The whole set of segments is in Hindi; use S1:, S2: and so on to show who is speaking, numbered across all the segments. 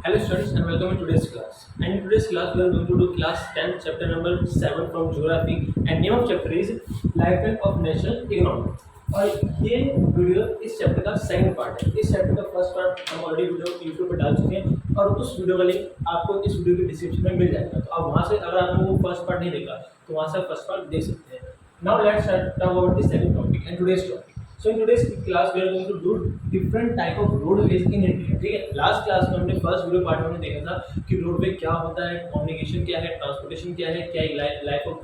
S1: Hello students and welcome to today's class. And in today's class we are going to do class 10 chapter number 7 from geography and name of chapter is Lifetime of National Economy. और ये वीडियो इस चैप्टर का सेकंड पार्ट है। इस चैप्टर का फर्स्ट पार्ट हम ऑलरेडी वीडियो यूट्यूब पर डाल चुके हैं और उस वीडियो का लिंक आपको इस वीडियो के डिस्क्रिप्शन में मिल जाएगा। तो आप वहाँ से अगर आपने वो फर्स्ट पार्ट नहीं देखा तो वहाँ से फर्स्ट पार्ट देख सकते हैं। Now let's talk about the second topic and today's topic. So in today's class we are going to do different type of roadways in India। ठीक है, लास्ट क्लास में हमने फर्स्ट वीडियो पार्ट में देखा था कि रोडवे क्या होता है, कम्युनिकेशन क्या है, ट्रांसपोर्टेशन क्या है, क्या life life of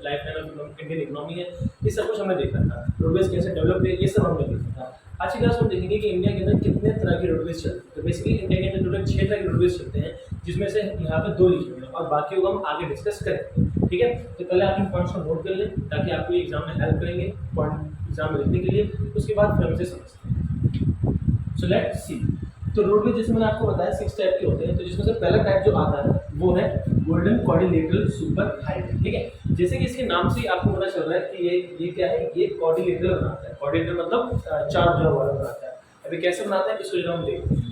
S1: Indian economy है, ये सब कुछ हमने देखा था। रोडवेज कैसे डेवलप है ये सब हमने देखा था। आज की क्लास में देखेंगे कि इंडिया के अंदर कितने तरह की रोडवेज चलते हैं। तो बेसिकली इंडिया के अंदर टोटल 6 तरह की रोडवेज चलते हैं, जिसमें से यहाँ पे 2 लिखे हुए हैं और बाकी को हम आगे डिस्कस करेंगे। ठीक है, तो पहले आप इन पॉइंट्स को नोट कर लें ताकि आपको एग्जाम में हेल्प करेंगे पॉइंट एग्जाम में लिखने के लिए। उसके बाद फिर हम इसे समझते हैं। So let's see. तो रोडवे जैसे मैंने आपको बताया 6 टाइप के होते हैं। तो जिसमें से पहला टाइप जो आता है वो है गोल्डन क्वाड्रिलेटरल सुपर हाईवे। ठीक है, जैसे कि इसके नाम से आपको पता चल रहा है कि ये क्या है, ये क्वाड्रिलेटरल बनाता है। क्वाड्रिलेटरल मतलब 4 भुजा वाला बनाता है। अभी कैसे बनाता है इसको हम देखते हैं।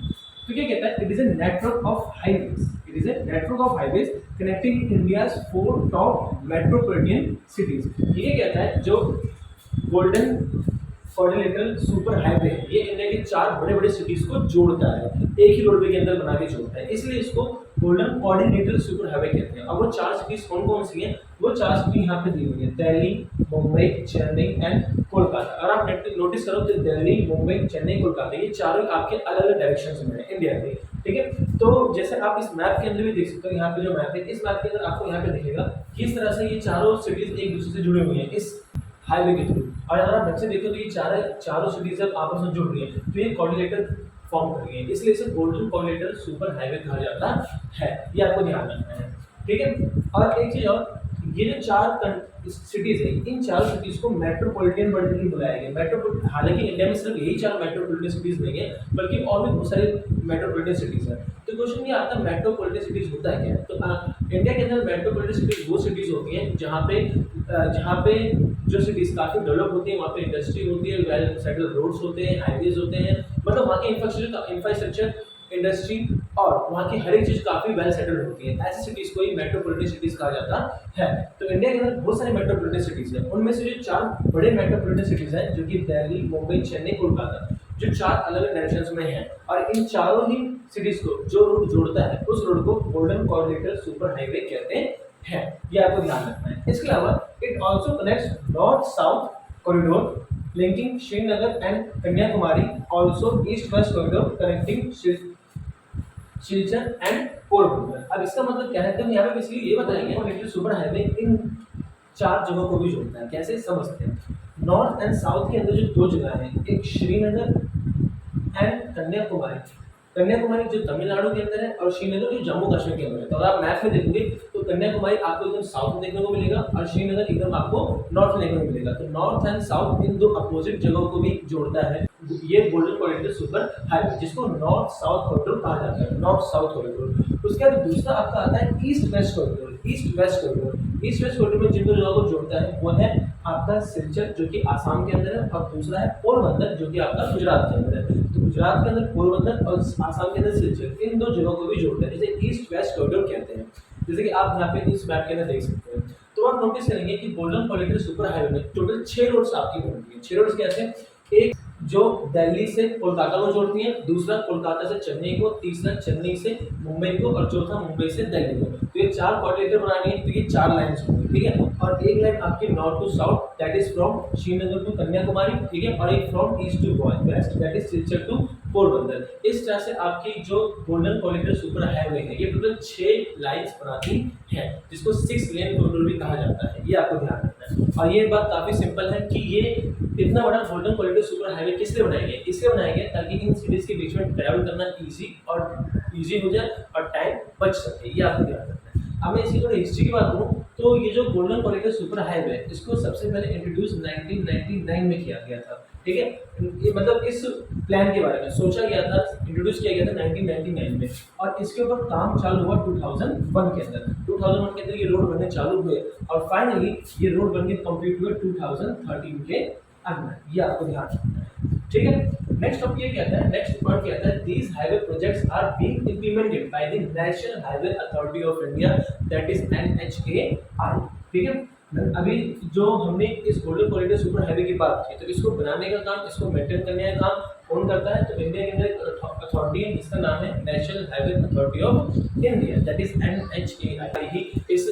S1: तो क्या कहता है, it is a network of highways. It is a network of highways connecting India's 4 top metropolitan cities. ये कहता है जो गोल्डन क्वाड्रिलेटरल सुपर हाईवे है, ये इंडिया के 4 बड़े बड़े सिटीज को जोड़ता है, एक ही रोडवे के अंदर बना के जोड़ता है, इसलिए इसको गोल्डन क्वाड्रिलेटरल सुपर हाईवे कहते हैं। अब वो 4 सिटीज कौन कौन सी हैं, वो 4 सिटी यहाँ पे दी हुई है, दिल्ली, मुंबई, चेन्नई एंड कोलकाता। अगर आप नोटिस करो तो दिल्ली, मुंबई, चेन्नई, कोलकाता ये चारों आपके अलग अलग डायरेक्शन में है इंडिया के। ठीक है, तो जैसे आप इस मैप के अंदर भी देख सकते हो, यहाँ पे जो मैप है इस मैप के अंदर आपको यहाँ पे दिखेगा किस तरह से ये चारों सिटीज एक दूसरे से जुड़े हुए हैं इस हाईवे के थ्रू। और अगर आप ढंग से देखो तो ये चारों सिटीज जब आपस में जुड़ रही है तो ये क्वाड्रिलेटर फॉर्म कर रही है, इसलिए इसे गोल्डन क्वाड्रिलेटरल सुपर हाईवे कहा जाता है। ये आपको ध्यान रखना है। ठीक है, और एक चीज और, ये जो 4 सिटीज है इन 4 सिटीज को मेट्रोपॉलिटन वर्ल्ड बुलाया गया। मेट्रोपॉलिटन, हालांकि इंडिया में सिर्फ यही 4 मेट्रोपॉलिटन सिटीज नहीं है बल्कि और भी बहुत सारे मेट्रोपॉलिटन सिटीज है। तो क्वेश्चन ये आता है मेट्रोपॉलिटन सिटीज होता है क्या। तो इंडिया के अंदर मेट्रोपॉलिटन सिटीज वो सिटीज होती हैं जहाँ पे जो सिटीज काफी डेवलप होती है, वहाँ पे इंडस्ट्री होती है, वेल सेटल्ड रोड्स होते हैं, हाईवेज होते हैं, मतलब वहाँ के इंफ्रास्ट्रक्चर इंडस्ट्री और वहाँ की हर एक चीज काफी वेल सेटल्ड होती है। ऐसी सिटीज को ही मेट्रोपॉलिटन सिटीज कहा जाता है। तो इंडिया के अंदर बहुत सारे मेट्रोपॉलिटन सिटीज हैं, उनमें से जो 4 बड़े मेट्रोपॉलिटन सिटीज हैं जो कि दिल्ली, मुंबई, चेन्नई, कोलकाता, जो 4 अलग अलग डायरेक्शंस में हैं, और इन चारों ही सिटीज को जो रोड जोड़ता है उस रोड को गोल्डन क्वाड्रिलेटरल सुपर हाईवे कहते हैं। ये आपको ध्यान रखना है। इसके अलावा it also connects north south corridor linking Srinagar and Kanyakumari, also east west corridor connecting Silchar and Porbandar. अब इसका मतलब क्या है, तो यहाँ पे बेसिकली ये बताएंगे क्वाड्रिलेटरल सुपर हाईवे इन 4 जगहों को भी जोड़ता है। कैसे समझते हैं, नॉर्थ एंड साउथ के अंदर जो 2 जगह हैं, एक श्रीनगर एंड कन्याकुमारी। कन्याकुमारी जो तमिलनाडु के अंदर है और श्रीनगर जो जम्मू कश्मीर के अंदर है। तो अगर आप मैप में देखोगे तो कन्याकुमारी आपको एकदम साउथ में देखने को मिलेगा और श्रीनगर एकदम आपको नॉर्थ में देखने को मिलेगा। तो north and south in 2 opposite जगहों को भी जोड़ता है ये गोल्डन क्वाड्रिलेटरल सुपर हाईवे, जिसको नॉर्थ साउथ कॉरिडोर कहा जाता है, नॉर्थ साउथ कॉरिडोर। उसके बाद दूसरा आपका आता है east west corridor. East west corridor, east west corridor में जिन 2 जगहों को जोड़ता है वो है आपका सिलचर जो कि आसाम के अंदर है, और दूसरा है पोरबंदर जो कि आपका गुजरात के अंदर है। तो गुजरात के अंदर पोरबंदर और आसाम के अंदर सिलचर, इन 2 जगहों को भी जोड़ता है, जिसे ईस्ट वेस्ट कॉरिडोर कहते हैं। जैसे कि आप यहाँ पे इस मैप के अंदर देख सकते हैं। तो आप नोटिस करेंगे कि गोल्डन क्वाड्रिलेटरल सुपर हाईवे में टोटल 6 रोड्स आपकी बनती है। 6 रोड्स कैसे, एक जो दिल्ली से कोलकाता को जोड़ती है, दूसरा कोलकाता से चेन्नई को, तीसरा चेन्नई से मुंबई को और चौथा मुंबई से दिल्ली को। तो ये 4 क्वाड्रिलेटर बनानी है, तो ये 4 लाइन्स होंगी। ठीक है, और एक लाइन आपकी north to south that is from Srinagar to Kanyakumari. ठीक है, और एक from east to west that is Silchar to Porbandar. इस तरह से आपकी जो गोल्डन क्वाड्रिलेटरल सुपर हाईवे है ये टोटल 6 लाइन्स बनाती है, जिसको 6 लेन कॉरिडोर भी कहा जाता है। ये आपको ध्यान रखना है। और ये बात काफी सिंपल है कि ये इतना बड़ा गोल्डन क्वाड्रिलेटरल सुपर हाईवे किस लिए बनाया गया, इसलिए बनाया गया ताकि इन सिटीज के बीच में ट्रैवल करना ईजी हो जाए और टाइम बच सके। ये आपको ध्यान रखना है। अब मैं इसकी थोड़ी हिस्ट्री की बात करूँ तो ये जो गोल्डन क्वाड्रिलेटरल सुपर हाईवे है इसको सबसे पहले इंट्रोड्यूस 1999 में किया गया था। ठीक है, ये मतलब इस प्लान के बारे में सोचा गया था, इंट्रोड्यूस किया गया था 1999 में, और इसके ऊपर काम चालू हुआ 2001 के अंदर। 2001 के अंदर ये रोड बनने चालू हुए और फाइनली ये रोड बनके कंप्लीट हुए 2013 के अंदर। ये आपको ध्यान रखना है। ठीक है, नेक्स्ट अब ये कहता है, नेक्स्ट पॉइंट कहता है these highway projects are being implemented by the National Highway Authority of India, that is NHAI। ठीक है, अभी जो हमने इस गोल्डन कॉरिडोर सुपर हाईवे की बात की, तो इसको बनाने का काम, इसको मेंटेन करने का काम कौन करता है? तो इंडिया के अंदर एक अथॉरिटी है जिसका नाम है national Highway Authority of India, that is NHAI। ही इस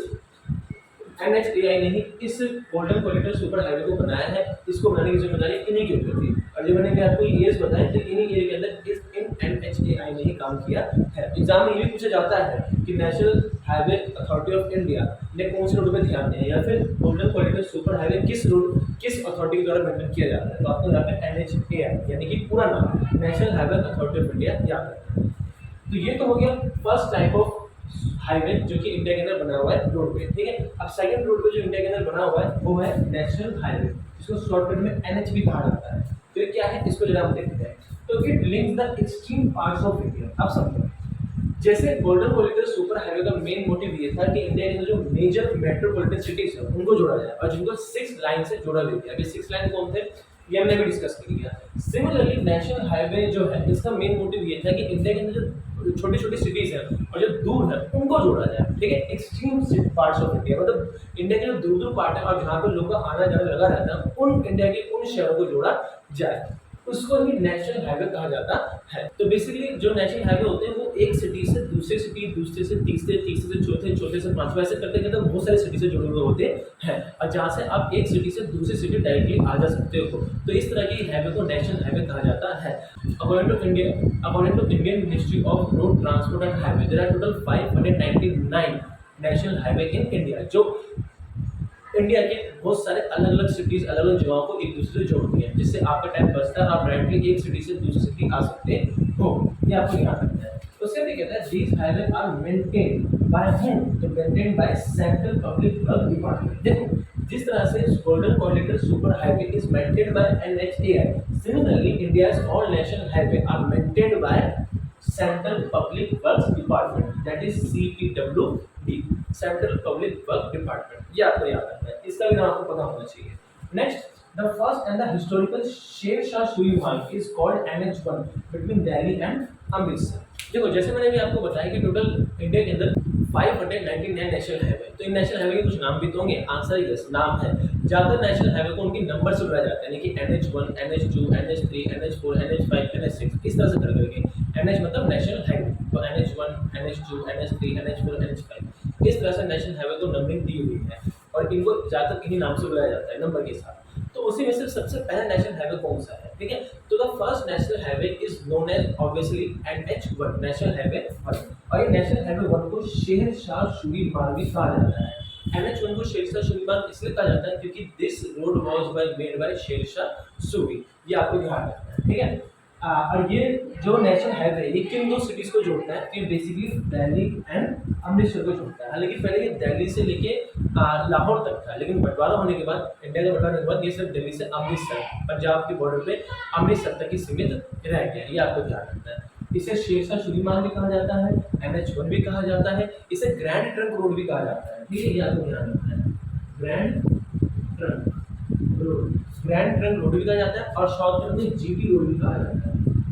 S1: NHAI ने ही इस गोल्डन कॉरिडोर सुपर हाईवे को बनाया है। इसको बनाने की जिम्मेदारी इन्हीं की होती है, और जो मैंने आपको ईयर्स बताए, तो इन्हीं ईयर के अंदर इस NHAI ने ही काम किया है। एग्जाम में ये भी पूछा जाता है कि national Highway Authority of India ने कौन से रोड पे ध्यान दिया, या फिर गोल्डन कॉरिडोर सुपर हाईवे किस अथॉरिटी के द्वारा मेंटेन किया जाता है, तो आपको यहाँ पे NHAI यानी कि पूरा नाम national Highway Authority of India याद है। तो ये तो हो गया फर्स्ट टाइप ऑफ हाईवे जो कि इंडिया के अंदर बना हुआ है रोडवे। ठीक है, अब सेकंड रोडवे जो इंडिया के अंदर बना हुआ है वो है नेशनल हाईवे, जिसको शॉर्टकट में NH भी कहा जाता है। तो ये क्या है, इसको जरा हम देखते हैं। तो it links the extreme parts of India. अब समझो, जैसे गोल्डन कॉरिडोर सुपर हाईवे का मेन मोटिव ये था कि इंडिया के अंदर जो मेजर मेट्रोपॉलिटन सिटीज है उनको जोड़ा जाए, और जिनको 6 लाइन से जोड़ा गया। अभी 6 लाइन कौन थे ये हमने भी डिस्कस कर लिया। सिमिलरली नेशनल हाईवे जो है इसका मेन मोटिव ये था कि इंडिया के अंदर जो छोटी छोटी सिटीज हैं और जो दूर है उनको जोड़ा जाए। ठीक है, एक्सट्रीम पार्ट्स ऑफ इंडिया, मतलब इंडिया के जो दूर दूर पार्ट है और जहाँ पे लोगों का आना जाना लगा रहता है, उन इंडिया के उन शहरों को जोड़ा जाए, उसको ही नेशनल हाईवे कहा जाता है। तो बेसिकली जो नेशनल हाईवे होते हैं वो एक सिटी से दूसरे सिटी, दूसरे से तीसरे, तीसरे से चौथे, चौथे से पांचवें, ऐसे करते करते बहुत सारे सिटी से जुड़े हुए होते हैं, और जहाँ से आप एक सिटी से दूसरी सिटी डायरेक्टली आ जा सकते हो। तो इस तरह की हाईवे को नेशनल हाईवे कहा जाता है। According to Indian ministry of road transport and highway, there are total 599 national highway in India, जो इंडिया के बहुत सारे अलग अलग सिटीज, अलग अलग जगहों को एक दूसरे से जोड़ती है, जिससे आपका टाइम बचता है, आप डायरेक्टली एक सिटी से दूसरी सिटी आ सकते हो। ये आपको याद रखना है। उसके बाद कहता है these highway are maintained by home, तो maintained by central public work department. देखो जिस तरह से golden corridor super highway is maintained by NHAI, similarly India's all national highway are maintained by central public works department, that is CPWD, central public work department. ये आपको याद रखना है, इसका भी नाम आपको पता होना चाहिए। Next, the first and the historical Sher Shah Suri मार्ग is called NH1 between Delhi and Amritsar. देखो जैसे मैंने भी आपको बताया कि टोटल इंडिया के अंदर 599 नेशनल हाईवे, तो इन नेशनल हाईवे के कुछ नाम भी तो होंगे, आंसर यस नाम है। ज़्यादातर नेशनल हाईवे को उनके नंबर से बुलाया जाता है, यानी कि NH1, NH2, NH3, NH4, NH5, NH6, इस तरह से कर करके। NH मतलब नेशनल हाईवे, तो NH1, NH2, NH3, NH4, NH5, इस तरह से नेशनल हाईवे को नंबरिंग दी हुई है, और इनको ज़्यादातर इन्हीं नाम से बुलाया जाता है नंबर के साथ। तो उसी में से सबसे पहला नेशनल हाईवे कौन सा है? ठीक है, तो the first national highway is known as obviously NH1, national highway 1, और ये नेशनल हाईवे 1 को शेर शाह सूरी मार्ग भी कहा जाता है। NH1 को शेर शाह सूरी मार्ग इसलिए कहा जाता है क्योंकि this road was made by Sher Shah Suri, ये आपको ध्यान रखना है। ठीक है, और ये जो नेशनल हाईवे ये किन दो सिटीज को जोड़ता है? तो ये बेसिकली दिल्ली एंड अमृतसर को जोड़ता है। हालांकि पहले ये दिल्ली से लेके लाहौर तक था, लेकिन बंटवारा होने के बाद, इंडिया का बंटवारा होने के बाद, ये सिर्फ दिल्ली से अमृतसर, पंजाब के बॉर्डर पे अमृतसर तक ही सीमित रह गया। ये आपको ध्यान रखना है। इसे शेर शाह सूरी मार्ग भी कहा जाता है, NH1 भी कहा जाता है, इसे ग्रैंड ट्रंक रोड भी कहा जाता है। ठीक है, ये आपको ध्यान रखना है, ग्रैंड ट्रंक रोड भी कहा जाता है, और शॉर्टकट में GT रोड भी कहा जाता है।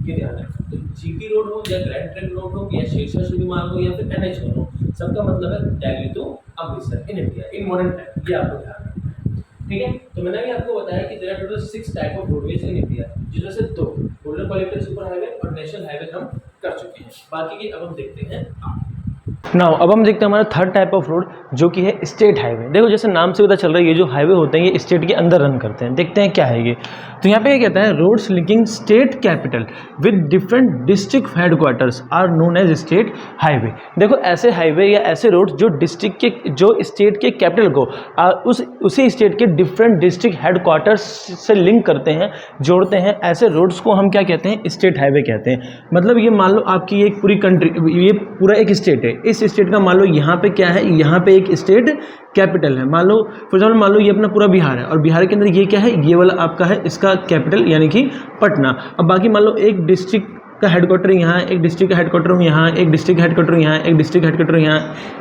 S1: ये ध्यान रखना। तो GT रोड हो या ग्रैंड ट्रंक रोड हो या शेर शाह सूरी मार्ग हो या फिर NH1 हो, सबका मतलब है Delhi to Amritsar in India in modern time. ये आपको ध्यान रखना है। ठीक है, तो मैंने भी आपको बताया कि there are total 6 type of roadways in India, जिसमें से 2 गोल्डन कॉरिडोर सुपर हाईवे और नेशनल हाईवे हम कर चुके हैं। बाकी के अब हम देखते हैं।
S2: नाउ अब हम देखते हैं हमारा थर्ड टाइप ऑफ रोड जो कि है स्टेट हाईवे। देखो जैसे नाम से पता चल रहा है ये जो हाईवे होते हैं ये स्टेट के अंदर रन करते हैं। देखते हैं क्या है ये। तो यहाँ पे ये कहता है roads linking state capital with different district headquarters are known as state highway. देखो ऐसे हाईवे या ऐसे रोड्स जो डिस्ट्रिक्ट के जो स्टेट के कैपिटल को उसी स्टेट के डिफरेंट डिस्ट्रिक्ट हेडक्वार्टर्स से लिंक करते हैं, जोड़ते हैं, ऐसे रोड्स को हम क्या कहते हैं? स्टेट हाईवे कहते हैं। मतलब ये मान लो आपकी एक पूरी कंट्री, ये पूरा एक स्टेट है, इस स्टेट का मान लो यहाँ पे क्या है, यहाँ पे एक स्टेट कैपिटल है। मान लो फॉर एग्जाम्पल मान लो ये अपना पूरा बिहार है, और बिहार के अंदर ये क्या है, ये वाला आपका है इसका कैपिटल यानी कि पटना। अब बाकी मान लो एक डिस्ट्रिक्ट का हेडक्वार्टर यहाँ, एक डिस्ट्रिक्ट का हेडक्वार्टर यहाँ, एक डिस्ट्रिक्ट हेडक्वार्टर यहाँ, एक डिस्ट्रिक्ट हेडक्वार्टर यहाँ,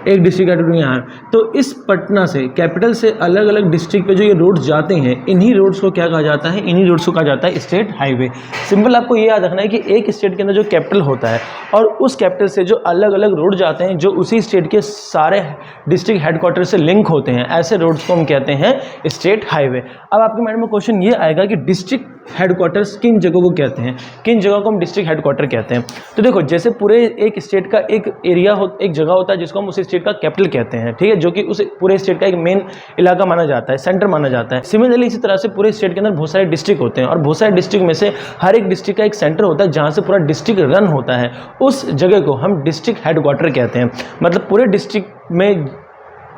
S2: एक डिस्ट्रिक्ट हेडक्वार्टर यहाँ। तो इस पटना से, कैपिटल से अलग अलग डिस्ट्रिक्ट पे जो ये रोड्स जाते हैं, इन्हीं रोड्स को क्या कहा जाता है, इन्हीं रोड्स को कहा जाता है स्टेट हाईवे। सिंपल आपको ये याद रखना है कि एक स्टेट के अंदर जो कैपिटल होता है और उस कैपिटल से जो अलग अलग रोड जाते हैं जो उसी स्टेट के सारे डिस्ट्रिक्ट हेडक्वार्टर से लिंक होते हैं, ऐसे रोड्स को हम कहते हैं स्टेट हाईवे। अब आपके माइंड में क्वेश्चन ये आएगा कि डिस्ट्रिक्ट हेडक्वार्टर्स किन जगहों को कहते हैं, किन जगहों को हम डिस्ट्रिक्ट हेडक्वार्टर कहते हैं। तो देखो, जैसे पूरे एक स्टेट का एक एरिया एक जगह होता है जिसको हम उस स्टेट का कैपिटल कहते हैं, ठीक है, जो कि उस पूरे स्टेट का एक मेन इलाका माना जाता है, सेंटर माना जाता है। सिमिलरली इसी तरह से पूरे स्टेट के अंदर बहुत सारे डिस्ट्रिक्ट होते हैं और बहुत सारे डिस्ट्रिक्ट में से हर एक डिस्ट्रिक्ट का एक सेंटर होता है जहाँ से पूरा डिस्ट्रिक्ट रन होता है, उस जगह को हम डिस्ट्रिक्ट हेडक्वार्टर कहते हैं। मतलब पूरे डिस्ट्रिक्ट में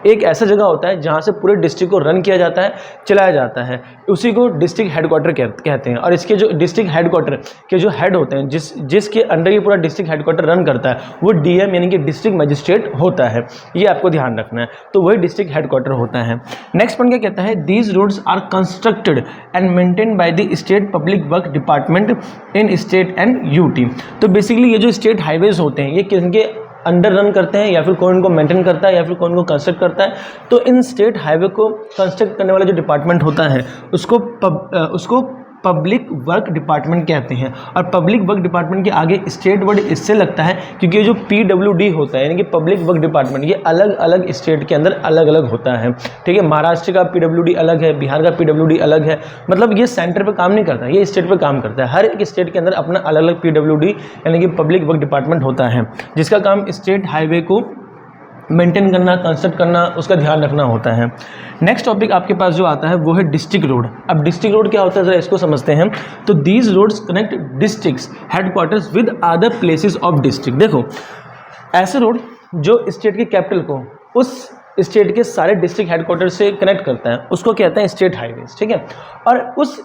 S2: एक ऐसा जगह होता है जहाँ से पूरे डिस्ट्रिक्ट को रन किया जाता है, चलाया जाता है, उसी को डिस्ट्रिक्ट हेडक्वार्टर कहते हैं। और इसके जो डिस्ट्रिक्ट हेडक्वार्टर के जो हेड होते हैं, जिसके अंडर ये पूरा डिस्ट्रिक्ट हेडक्वार्टर रन करता है, वो डीएम यानी कि डिस्ट्रिक्ट मजिस्ट्रेट होता है। ये आपको ध्यान रखना है, तो वही डिस्ट्रिक्ट हेडक्वार्टर होता है। नेक्स्ट पॉइंट क्या कहता है, these roads are constructed and maintain by the state public work department in state and UT. तो बेसिकली ये जो स्टेट हाईवेज होते हैं, ये किनके अंडर रन करते हैं, या फिर कौन इनको मेंटेन करता है, या फिर कौन को कंस्ट्रक्ट करता है। तो इन स्टेट हाईवे को कंस्ट्रक्ट करने वाला जो डिपार्टमेंट होता है उसको पब्लिक वर्क डिपार्टमेंट कहते हैं। और पब्लिक वर्क डिपार्टमेंट के आगे स्टेट वर्ड इससे लगता है क्योंकि ये जो PWD होता है यानी कि पब्लिक वर्क डिपार्टमेंट, ये अलग अलग स्टेट के अंदर अलग अलग होता है, ठीक है। महाराष्ट्र का PWD अलग है, बिहार का PWD अलग है। मतलब ये सेंटर पे काम नहीं करता, ये स्टेट पे काम करता है। हर एक स्टेट के अंदर अपना अलग अलग PWD यानी कि पब्लिक वर्क डिपार्टमेंट होता है, जिसका काम स्टेट हाईवे को मेंटेन करना, कंस्ट्रक्ट करना, उसका ध्यान रखना होता है। नेक्स्ट टॉपिक आपके पास जो आता है वो है डिस्ट्रिक्ट रोड। अब डिस्ट्रिक्ट रोड क्या होता है, जरा इसको समझते हैं। तो these roads connect districts headquarters with other places of district. देखो, ऐसे रोड जो स्टेट के कैपिटल को उस स्टेट के सारे डिस्ट्रिक्ट हेडक्वार्टर से कनेक्ट करता है, उसको कहते हैं स्टेट हाईवेज, ठीक है। और उस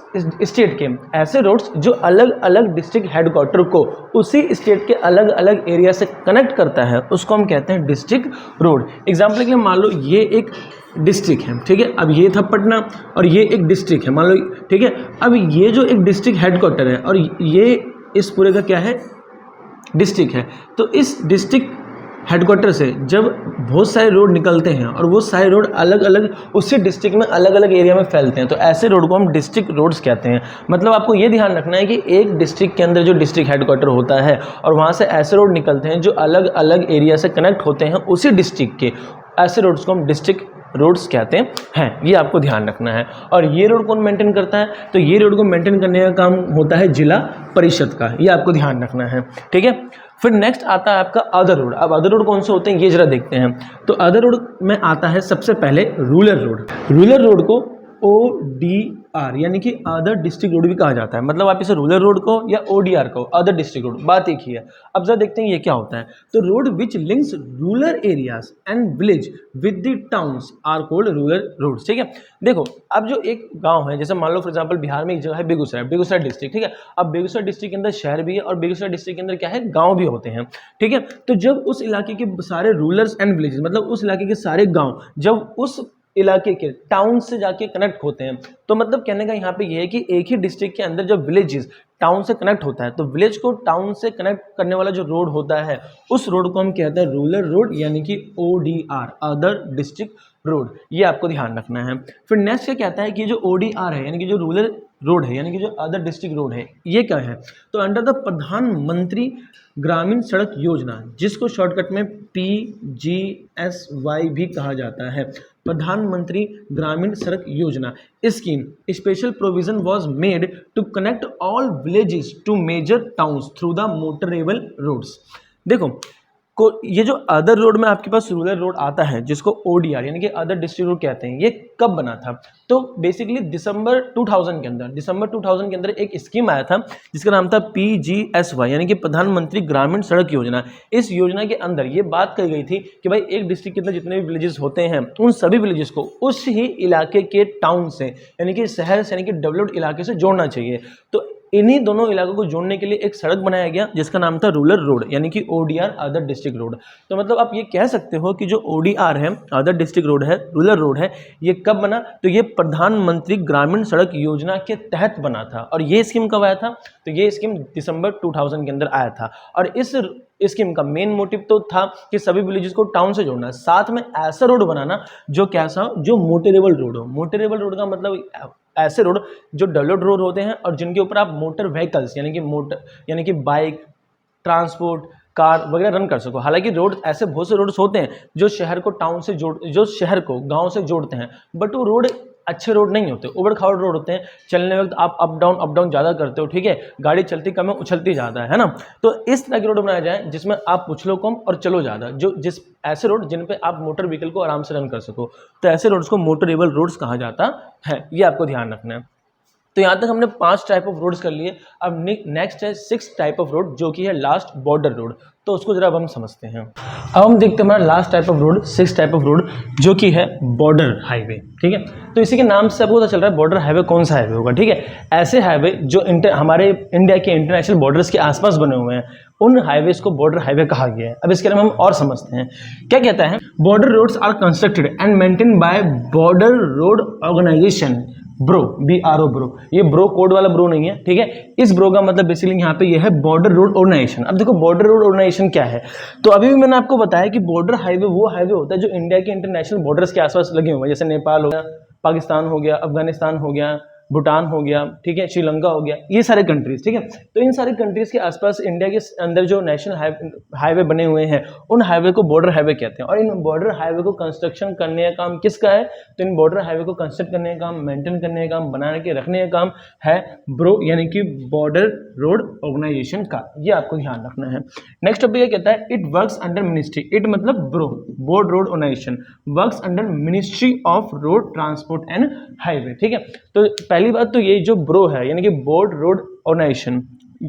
S2: स्टेट के ऐसे रोड्स जो अलग अलग डिस्ट्रिक्ट हेडक्वार्टर को उसी स्टेट के अलग अलग एरिया से कनेक्ट करता है, उसको हम कहते हैं डिस्ट्रिक्ट रोड। एग्जाम्पल के लिए मान लो ये एक डिस्ट्रिक्ट है, ठीक है। अब ये था पटना और ये एक डिस्ट्रिक्ट है, मान लो, ठीक है। अब ये जो एक डिस्ट्रिक्ट हेडक्वार्टर है और ये इस पूरे का क्या है, डिस्ट्रिक्ट है। तो इस डिस्ट्रिक्ट हेडक्वार्टर से जब बहुत सारे रोड निकलते हैं और वो सारे रोड अलग अलग उसी डिस्ट्रिक्ट में अलग अलग एरिया में फैलते हैं, तो ऐसे रोड को हम डिस्ट्रिक्ट रोड्स कहते हैं। मतलब आपको ये ध्यान रखना है कि एक डिस्ट्रिक्ट के अंदर जो डिस्ट्रिक्ट हेडक्वार्टर होता है और वहाँ से ऐसे रोड निकलते हैं जो अलग अलग एरिया से कनेक्ट होते हैं उसी डिस्ट्रिक्ट के, ऐसे रोड्स को हम डिस्ट्रिक्ट रोड्स कहते हैं। ये आपको ध्यान रखना है। और ये रोड कौन मेंटेन करता है, तो ये रोड को मेंटेन करने का काम होता है जिला परिषद का, ये आपको ध्यान रखना है, ठीक है। फिर नेक्स्ट आता है आपका अदर रोड। अब अदर रोड कौन से होते हैं ये जरा देखते हैं। तो अदर रोड में आता है सबसे पहले रूरल रोड। रूरल रोड को ODR यानी कि अदर डिस्ट्रिक्ट रोड भी कहा जाता है। मतलब आप इसे रूरल रोड को या ODR को, अदर डिस्ट्रिक्ट रोड, बात एक ही है। अब जरा देखते हैं ये क्या होता है। तो road which links rural areas and village with the towns are called rural roads, ठीक है। देखो, अब जो एक गांव है, जैसे मान लो फॉर एग्जांपल बिहार में एक जगह है बेगूसराय डिस्ट्रिक्ट, ठीक है। अब बेगूसराय डिस्ट्रिक्ट के अंदर शहर भी है और बेगूसराय डिस्ट्रिक्ट के अंदर क्या है, गाँव भी होते हैं, ठीक है। तो जब उस इलाके के सारे रूरल्स एंड विलेजेस, मतलब उस इलाके के सारे गाँव जब उस इलाके के टाउन से जाके कनेक्ट होते हैं, तो मतलब कहने का यहाँ पे ये है कि एक ही डिस्ट्रिक्ट के अंदर जब विलेजेस टाउन से कनेक्ट होता है, तो विलेज को टाउन से कनेक्ट करने वाला जो रोड होता है, उस रोड को हम कहते हैं रूरल रोड यानी कि ODR, अदर डिस्ट्रिक्ट रोड। ये आपको ध्यान रखना है। फिर नेक्स्ट क्या कहता है कि जो ODR है यानी कि जो रूरल रोड है यानी कि जो अदर डिस्ट्रिक्ट रोड है, ये क्या है, तो अंडर द प्रधानमंत्री ग्रामीण सड़क योजना, जिसको शॉर्टकट में PGSY भी कहा जाता है, प्रधानमंत्री Gramin Sadak Yojana scheme, special provision was made to connect all villages to major towns through the motorable roads. देखो, ये जो अदर रोड में आपके पास रूरल रोड आता है जिसको ODR यानी कि अदर डिस्ट्रिक्ट रोड कहते हैं, ये कब बना था, तो बेसिकली दिसंबर 2000 के अंदर एक स्कीम आया था जिसका नाम था PGSY यानी कि प्रधानमंत्री ग्रामीण सड़क योजना। इस योजना के अंदर ये बात कही गई थी कि भाई एक डिस्ट्रिक्ट के अंदर जितने भी विलेजेस होते हैं उन सभी विलेजेस को उस ही इलाके के टाउन से यानी कि शहर से यानी कि डेवलप्ड इलाके से जोड़ना चाहिए। तो इन्हीं दोनों इलाकों को जोड़ने के लिए एक सड़क बनाया गया जिसका नाम था रूरल रोड, यानी कि ODR, अदर डिस्ट्रिक्ट रोड। तो मतलब आप ये कह सकते हो कि जो ODR है, अदर डिस्ट्रिक्ट रोड है, रूरल रोड है, ये कब बना? तो ये प्रधानमंत्री ग्रामीण सड़क योजना के तहत बना था। और ये स्कीम कब आया था? तो ये स्कीम दिसंबर 2000 के अंदर आया था। और इस स्कीम का मेन मोटिव तो था कि सभी विलेजेस को टाउन से जोड़ना, साथ में ऐसा रोड बनाना जो कैसा, जो मोटरेबल रोड हो। मोटरेबल रोड का मतलब ऐसे रोड जो डेवलप्ड रोड होते हैं और जिनके ऊपर आप मोटर व्हीकल्स यानी कि बाइक, ट्रांसपोर्ट, कार वगैरह रन कर सको। हालांकि रोड ऐसे बहुत से रोड्स होते हैं जो शहर को गांव से जोड़ते हैं, बट वो रोड अच्छे रोड नहीं होते, उबड़ खाबड़ रोड होते हैं। चलने वक्त आप अप डाउन ज़्यादा करते हो, ठीक है, गाड़ी चलती कम है, उछलती ज़्यादा है ना। तो इस तरह के रोड बनाया जाए जिसमें आप उछलो कम और चलो ज़्यादा, ऐसे रोड जिन पे आप मोटर व्हीकल को आराम से रन कर सको। तो ऐसे रोड्स को मोटरेबल रोड्स कहा जाता है, ये आपको ध्यान रखना है। तो यहाँ तक हमने 5 टाइप ऑफ रोड्स कर लिए। अब नेक्स्ट है 6 टाइप ऑफ रोड, जो कि है लास्ट, बॉर्डर रोड। तो उसको जरा अब हम समझते हैं। अब हम देखते हैं हमारा last type of road, 6 type of road, जो कि है बॉर्डर हाईवे। ठीक है, तो इसी के नाम से आपको पता चल रहा है बॉर्डर हाईवे कौन सा हाईवे होगा। ठीक है, ऐसे हाईवे जो हमारे इंडिया के इंटरनेशनल बॉर्डर्स के आसपास बने हुए हैं, उन हाईवेज को बॉर्डर हाईवे कहा गया है। अब इसके बारे में हम और समझते हैं। क्या कहता है? Border roads are constructed and maintain by border road organisation, bro, BRO, bro. ये ब्रो कोड वाला ब्रो नहीं है, ठीक है। इस ब्रो का मतलब बेसिकली यहाँ पे ये है बॉर्डर रोड ऑर्गेनाइजेशन। अब देखो बॉर्डर रोड ऑर्गेनाइजेशन क्या है। तो अभी भी मैंने आपको बताया कि बॉर्डर हाईवे वो हाईवे होता है जो इंडिया के इंटरनेशनल बॉर्डर्स के आसपास लगे हुए हैं, जैसे नेपाल हो गया, पाकिस्तान हो गया, अफगानिस्तान हो गया, भूटान हो गया, ठीक है, श्रीलंका हो गया, ये सारे कंट्रीज। ठीक है, तो इन सारे कंट्रीज के आसपास इंडिया के अंदर जो नेशनल हाईवे बने हुए हैं, उन हाईवे को बॉर्डर हाईवे कहते हैं। और इन बॉर्डर हाईवे को कंस्ट्रक्शन करने का काम किसका है? तो इन बॉर्डर हाईवे को कंस्ट्रक्ट करने का काम, मेंटेन करने का काम, बनाने के रखने का काम है ब्रो, यानी कि बॉर्डर रोड ऑर्गेनाइजेशन का। ये आपको ध्यान रखना है। नेक्स्ट टॉपिक ये कहता है it works under ministry. It मतलब bro, border road organisation, works under ministry of road transport and highway. ठीक है, तो पहली बात तो ये जो ब्रो है, यानी कि बॉर्डर रोड ऑर्गेनाइजेशन,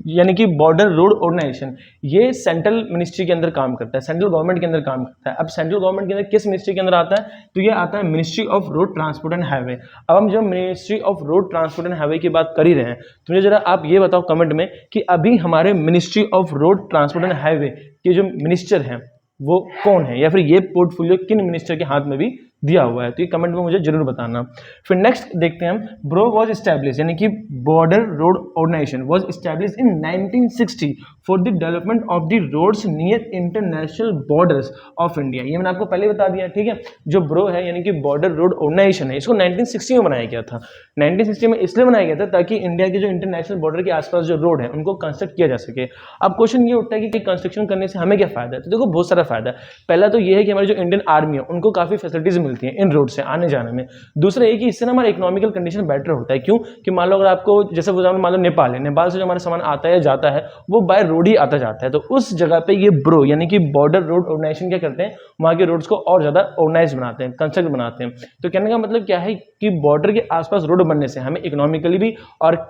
S2: यानी कि बॉर्डर रोड ऑर्गेनाइजेशन, ये सेंट्रल मिनिस्ट्री के अंदर काम करता है, सेंट्रल गवर्नमेंट के अंदर काम करता है। अब सेंट्रल गवर्नमेंट के अंदर किस मिनिस्ट्री के अंदर आता है? तो ये आता है ministry of road transport and highway. अब हम जब ministry of road transport and highway की बात कर ही रहे हैं, तो मुझे जरा आप ये बताओ कमेंट में कि अभी हमारे ministry of road transport and highway के जो मिनिस्टर हैं वो कौन है, या फिर ये पोर्टफोलियो किन मिनिस्टर के हाथ में भी दिया हुआ है। तो ये कमेंट में मुझे जरूर बताना। फिर नेक्स्ट देखते हैं हम, ब्रो वॉज एस्टैब्लिश, यानी कि border road organisation was establish in 1960 for the development of the roads near international borders of India. ये मैंने आपको पहले बता दिया, ठीक है। जो ब्रो है यानी कि बॉर्डर रोड ऑर्गेनाइजेशन है, इसको 1960 में बनाया गया था। 1960 में इसलिए बनाया गया था ताकि इंडिया के जो इंटरनेशनल बॉर्डर के आसपास जो रोड है उनको कंस्ट्रक्ट किया जा सके। अब क्वेश्चन ये उठता है कि कंस्ट्रक्शन करने से हमें क्या फायदा है? तो देखो बहुत सारा फायदा है। पहला तो ये है कि हमारी जो इंडियन आर्मी है उनको काफी फैसिलिटीज मिलती है इन रोड से आने जाने में। दूसरा ये कि इससे ना हमारा इकोनॉमिकल कंडीशन बेटर होता है। क्यों? कि मान लो अगर आपको, जैसे फॉर एग्जाम्पल मान लो नेपाल है, नेपाल से जो हमारा सामान आता है जाता है वो बाय रोड ही आता जाता है। तो उस जगह पे ये ब्रो यानी कि बॉर्डर रोड ऑर्गेनाइजेशन क्या करते हैं, वहां के रोड्स को और ज्यादा ऑर्गेनाइज बनाते हैं, कंस्ट्रक्ट बनाते हैं। तो कहने का मतलब क्या है कि बॉर्डर के आसपास रोड बनने से हमें इकोनॉमिकली भी और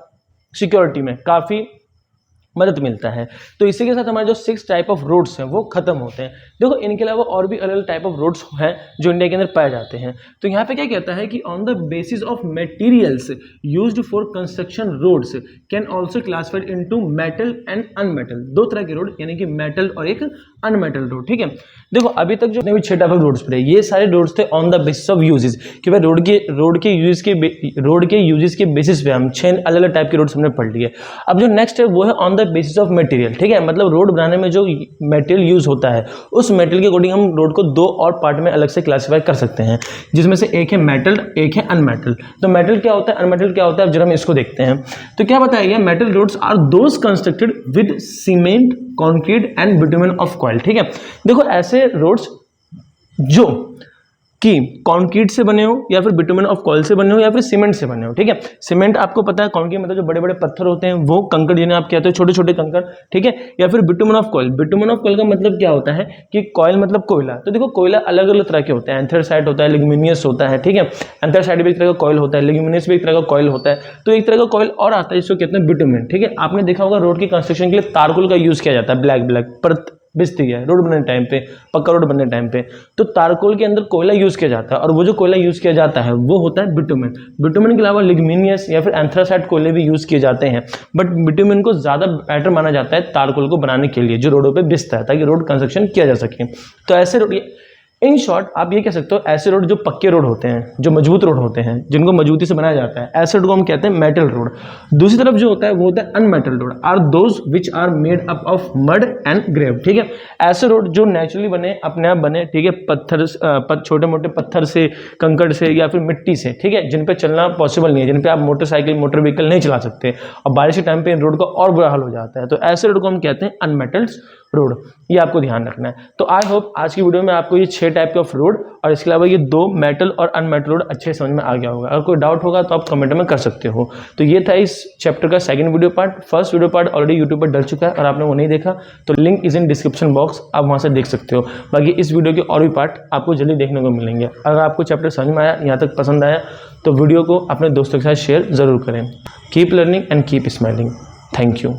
S2: सिक्योरिटी में काफी मदद मिलता है। तो इसी के साथ हमारे जो 6 टाइप ऑफ रोड्स हैं वो खत्म होते हैं। देखो इनके अलावा और भी अलग अलग टाइप ऑफ रोड्स हैं जो इंडिया के अंदर पाए जाते हैं। तो यहाँ पे क्या कहता है कि on the basis of materials used for construction roads can also classified into metal and unmetal. 2 तरह के रोड, यानी कि मेटल और एक अनमेटल रोड। ठीक है, देखो अभी तक जो 6 टाइप ऑफ रोड्स पड़े ये सारे रोड्स थे on the basis of uses, कि भाई रोड के यूजेस के बेसिस पे हम 6 अलग अलग टाइप के रोड्स हमने पढ़ लिए। अब जो नेक्स्ट है वो है on the basis of material. ठीक है, मतलब रोड बनाने में जो मटेरियल यूज होता है उस मटेरियल के अकॉर्डिंग हम रोड को 2 और पार्ट में अलग से क्लासिफाई कर सकते हैं, जिसमें से एक है मेटल, एक है अनमेटल। तो मेटल क्या होता है, अनमेटल क्या होता है, अब जरा हम इसको देखते हैं। तो क्या बताया गया, metal roads are those constructed with cement, concrete and bitumen of coal. ठीक है, देखो ऐसे रोड्स जो कि कंक्रीट से बने हो या फिर बिटुमेन ऑफ कॉइल से बने हो या फिर सीमेंट से बने हो। ठीक है, सीमेंट आपको पता है, कंक्रीट मतलब जो बड़े बड़े पत्थर होते हैं वो, कंकड़ जिन्हें आप कहते हो छोटे छोटे कंकड़। ठीक है, या फिर bitumen of coil. Bitumen of coil का मतलब क्या होता है कि कॉइल मतलब कोयला। तो देखो कोयला अलग अलग तरह के होते हैं, एंथ्रासाइट होता है, लिग्नियस होता है। ठीक है, एंथ्रासाइट भी एक तरह का कॉइल होता है, लिग्नियस भी एक तरह का कॉइल होता है। तो एक तरह का कॉइल और आता है जिसको कहते हैं बिटुमेन। ठीक है, आपने देखा होगा रोड की कंस्ट्रक्शन के लिए तारकोल का यूज किया जाता है, ब्लैक बिस्ती है रोड बनने टाइम पे, पक्का रोड बनने टाइम पे, तो तारकोल के अंदर कोयला यूज़ किया जाता है और वो जो कोयला यूज़ किया जाता है वो होता है बिटुमेन। बिटुमेन के अलावा लिग्निनियस या फिर एंथ्रासाइट कोयले भी यूज़ किए जाते हैं, बट बिटुमेन को ज़्यादा बेटर माना जाता है तारकोल को बनाने के लिए जो रोडों पर बिस्ता है, ताकि रोड कंस्ट्रक्शन किया जा सके। तो ऐसे रोड, इन शॉर्ट आप ये कह सकते हो ऐसे रोड जो पक्के रोड होते हैं, जो मजबूत रोड होते हैं, जिनको मजबूती से बनाया जाता है, ऐसे रोड को हम कहते हैं मेटल रोड। दूसरी तरफ जो होता है वो होता है unmetal road, are those which are made up of mud and grave. ठीक है, ऐसे रोड जो नेचुरली बने, अपने आप बने, ठीक है, पत्थर, छोटे मोटे पत्थर से, कंकड़ से या फिर मिट्टी से, ठीक है, जिन पे चलना पॉसिबल नहीं है, जिन पे आप मोटरसाइकिल, मोटर व्हीकल नहीं चला सकते, और बारिश के टाइम पे इन रोड का और बुरा हाल हो जाता है। तो ऐसे रोड को हम कहते हैं अनमेटल्ड रोड, ये आपको ध्यान रखना है। तो आई होप आज की वीडियो में आपको ये 6 टाइप के ऑफ रोड और इसके अलावा ये 2 मेटल और अनमेटल रोड अच्छे समझ में आ गया होगा। अगर कोई डाउट होगा तो आप कमेंट में कर सकते हो। तो ये था इस चैप्टर का second video part. First video part already YouTube पर डल चुका है और आपने वो नहीं देखा तो link is in description box, आप वहाँ से देख सकते हो। बाकी इस वीडियो के और भी पार्ट आपको जल्दी देखने को मिलेंगे। अगर आपको चैप्टर समझ में आया, यहाँ तक पसंद आया, तो वीडियो को अपने दोस्तों के साथ शेयर ज़रूर करें। Keep learning and keep smiling. Thank you.